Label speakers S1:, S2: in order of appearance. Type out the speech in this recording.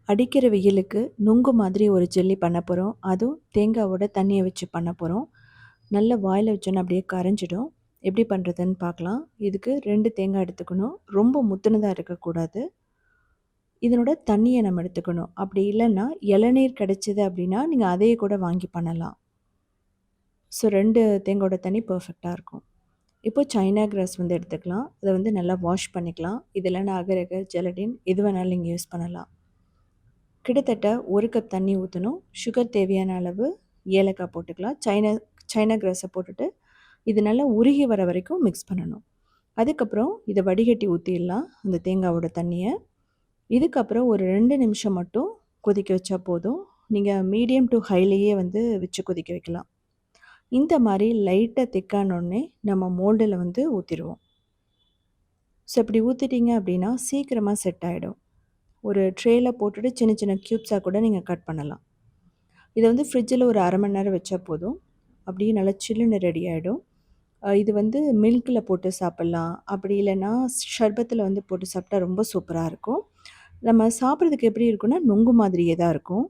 S1: அடிக்கிற வெயிலுக்கு நுங்கு மாதிரி ஒரு ஜெல்லி பண்ண போறோம். அதுவும் தேங்காவோட தண்ணிய வச்சு பண்ண போறோம். நல்லா வாயில வச்சோனே அப்படியே கரைஞ்சிடும். எப்படி பண்ணுறதுன்னு பார்க்கலாம். இதுக்கு 2 தேங்காய் எடுத்துக்கணும். ரொம்ப முத்துனதா இருக்கக்கூடாது. இதனோட தண்ணிய நம்ம எடுத்துக்கணும். அப்படி இல்லன்னா, இளநீர் கிடைச்சது அப்படின்னா, நீங்க அதையே கூட வாங்கி பண்ணலாம். ஸோ 2 தேங்காயோட தண்ணி பெர்ஃபெக்ட்டா இருக்கும். இப்போ சைனா கிராஸ் வந்து எடுத்துக்கலாம். அத வந்து நல்லா வாஷ் பண்ணிக்கலாம். இது இல்லன்னா அகர் அகர், ஜெலட்டின் எது வேணாலும் நீங்க யூஸ் பண்ணலாம். கிட்டத்தட்ட 1 கப் தண்ணி ஊற்றணும். சுகர் தேவையான அளவு, ஏலக்காய் போட்டுக்கலாம். சைனா கிராஸை போட்டுட்டு இது நல்லா உருகி வர வரைக்கும் மிக்ஸ் பண்ணணும். அதுக்கப்புறம் இதை வடிகட்டி ஊற்றிடலாம் அந்த தேங்காவோட தண்ணியை. இதுக்கப்புறம் ஒரு 2 நிமிஷம் மட்டும் கொதிக்க வச்சா போதும். நீங்கள் மீடியம் டு ஹைலேயே வந்து வச்சு கொதிக்க வைக்கலாம். இந்த மாதிரி லைட்டாக திக்கானோடனே நம்ம மோல்டில் வந்து ஊற்றிடுவோம். ஸோ இப்படி ஊற்றிட்டீங்க அப்படின்னா சீக்கிரமாக செட் ஆகிடும். ஒரு ட்ரேயில் போட்டுட்டு சின்ன சின்ன க்யூப்ஸாக கூட நீங்கள் கட் பண்ணலாம். இதை வந்து ஃப்ரிட்ஜில் ஒரு 1/2 மணி நேரம் வச்சா போதும். அப்படியே நல்லா சில்லுன்னு ரெடி ஆகிடும். இது வந்து மில்கில் போட்டு சாப்பிட்லாம். அப்படி இல்லைன்னா ஷர்பத்தில் வந்து போட்டு சாப்பிட்டா ரொம்ப சூப்பராக இருக்கும். நம்ம சாப்பிட்றதுக்கு எப்படி இருக்குன்னா நொங்கு மாதிரியே தான் இருக்கும்.